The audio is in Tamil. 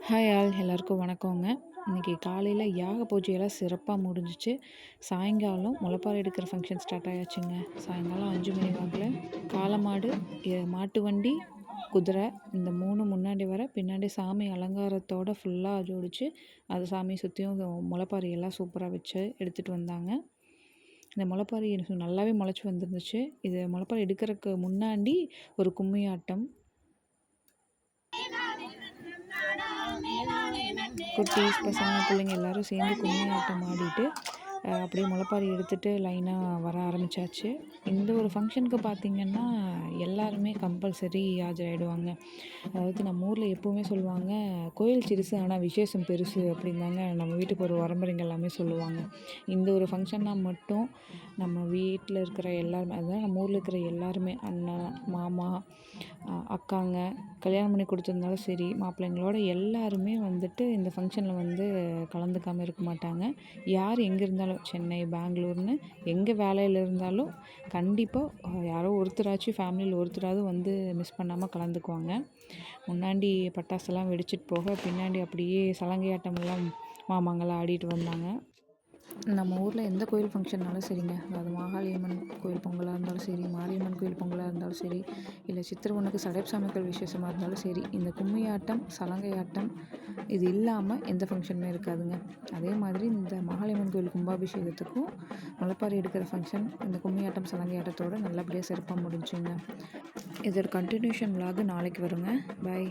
ஹாய் ஆல் எல்லாருக்கும் வணக்கங்க. இன்றைக்கி காலையில் யாக பூஜையெல்லாம் சிறப்பாக முடிஞ்சிச்சு. சாயங்காலம் முளைப்பாரி எடுக்கிற ஃபங்க்ஷன் ஸ்டார்ட் ஆயாச்சுங்க. சாயங்காலம் 5 மணி வாக்கில் காளமாடு, மாட்டு வண்டி, குதிரை இந்த 3 முன்னாடி வர, பின்னாடி சாமி அலங்காரத்தோடு ஃபுல்லாக ஜோடிச்சு அது சாமியை சுற்றியும் முளைப்பாரி எல்லாம் சூப்பராக வச்சு எடுத்துகிட்டு வந்தாங்க. இந்த முளைப்பாரி நல்லாவே முளைச்சி வந்துருந்துச்சு. இது முளைப்பாரி எடுக்கிறதுக்கு முன்னாடி ஒரு கும்மி ஆட்டம், குட்டீஸ் பசங்க பிள்ளைங்க எல்லோரும் சேர்ந்து கும்மி ஆட்டம் ஆடிட்டு அப்படியே முளைப்பாரி எடுத்துகிட்டு லைனாக வர ஆரம்பித்தாச்சு. இந்த ஒரு ஃபங்க்ஷனுக்கு பார்த்திங்கன்னா எல்லாருமே கம்பல்சரி ஆஜராகிடுவாங்க. அதாவது நம்ம ஊரில் எப்போவுமே சொல்லுவாங்க, கோயில் சிறுசு ஆனால் விசேஷம் பெருசு அப்படின்னாங்க நம்ம வீட்டுக்கு ஒரு உறமுறைங்க எல்லாமே சொல்லுவாங்க. இந்த ஒரு ஃபங்க்ஷன்னா மட்டும் நம்ம வீட்டில் இருக்கிற எல்லாருமே, அதுதான் நம்ம ஊரில் இருக்கிற எல்லாருமே, அண்ணன், மாமா, அக்காங்க, கல்யாணம் பண்ணி கொடுத்துருந்தாலும் சரி, மாப்பிள்ளைங்களோட எல்லாருமே வந்துட்டு இந்த ஃபங்க்ஷனில் வந்து கலந்துக்காமல் இருக்க மாட்டாங்க. யார் எங்கே இருந்தாலும், சென்னை, பெங்களூர்னு எங்கே வேலையில் இருந்தாலும் கண்டிப்பாக யாரோ ஒருத்தராச்சும் ஃபேமிலியில் ஒருத்தராவது வந்து மிஸ் பண்ணாமல் கலந்துக்குவாங்க. முன்னாடி பட்டாசெல்லாம் வெடிச்சிட்டு போக, பின்னாடி அப்படியே சலங்கையாட்டமெல்லாம் மாமாங்கெல்லாம் ஆடிட்டு வந்தாங்க. நம்ம ஊரில் எந்த கோயில் ஃபங்க்ஷன்னாலும் சரிங்க, அதாவது மாகாளியம்மன் கோயில் பொங்கலாக இருந்தாலும் சரி, மாரியம்மன் கோயில் பொங்கலாக இருந்தாலும் சரி, இல்லை சித்திரை ஒன்றுக்கு சடையப்ப கோயில் விசேஷமாக இருந்தாலும் சரி, இந்த கும்மி ஆட்டம், சலங்கை ஆட்டம் இது இல்லாமல் எந்த ஃபங்க்ஷனுமே இருக்காதுங்க. அதே மாதிரி இந்த மாகாளியம்மன் கோயில் கும்பாபிஷேகத்துக்கும் முளைப்பாரி எடுக்கிற ஃபங்க்ஷன் இந்த கும்மி ஆட்டம், சலங்கை ஆட்டத்தோடு நல்லபடியாக சிறப்பாக முடிஞ்சுங்க. இதோட கண்டினியூஷன் விலாகு நாளைக்கு வருங்க. பாய்.